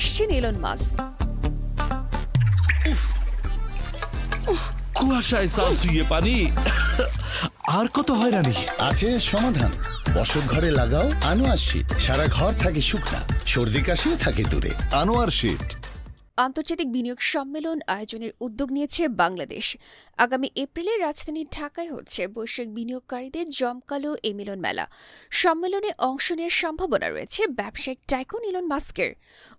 আসছেন Elon Musk. কুয়াশায় চাল চুইয়ে পানি, আর কত হয়রানি। আছে সমাধান। বসত ঘরে লাগাও আনোয়ার শীট, সারা ঘর থাকে শুকনা, সর্দি কাশিও থাকে দূরে। আনোয়ার শীট। আন্তর্জাতিক বিনিয়োগ সম্মেলন আয়োজনের উদ্যোগ নিয়েছে বাংলাদেশ। আগামী এপ্রিলে রাজধানী ঢাকায় হচ্ছে বৈশ্বিক বিনিয়োগকারীদের জমকালো এই মিলন মেলা। সম্মেলনে অংশ নেওয়ার সম্ভাবনা রয়েছে ব্যবসায়িক টাইকুন ইলন মাস্কের।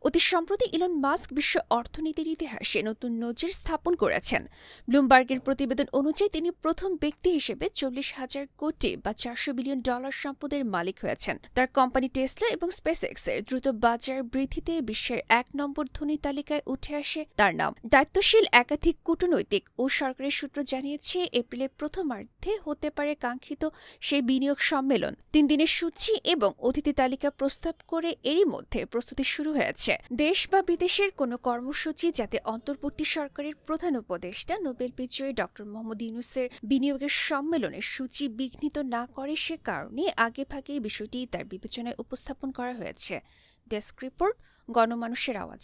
অতি সম্প্রতি ইলন মাস্ক বিশ্ব অর্থনীতির ইতিহাসে নতুন নজির স্থাপন করেছেন। ব্লুমবার্গের প্রতিবেদন অনুযায়ী তিনি প্রথম ব্যক্তি হিসেবে 40,000 কোটি বা $400 বিলিয়ন সম্পদের মালিক হয়েছেন। তার কোম্পানি টেসলা এবং স্পেসএক্সের দ্রুত বাজার বৃদ্ধিতে বিশ্বের 1 নম্বর ধনী তালিকায় উঠে আসে তার নাম। দায়িত্বশীল একাধিক কূটনৈতিক ও সরকারি সূত্র জানিয়েছে এপ্রিলের প্রথমার্ধে হতে পারে কাঙ্ক্ষিত সেই বিনিয়োগ সম্মেলন। 3 দিনের সূচি এবং অতিথি তালিকা প্রস্তাব করে এরই মধ্যে প্রস্তুতি শুরু হয়েছে। দেশ বা বিদেশের কোনো কর্মসূচি যাতে অন্তর্বর্তী সরকারের প্রধান উপদেষ্টা নোবেল বিজয়ী ড. মোহাম্মদ ইউনূসের বিনিয়োগের সম্মেলনের সূচি বিঘ্নিত না করে, সে কারণে আগেভাগেই বিষয়টি তার বিবেচনায় উপস্থাপন করা হয়েছে। ডেস্ক রিপোর্ট, গণমানুষের আওয়াজ।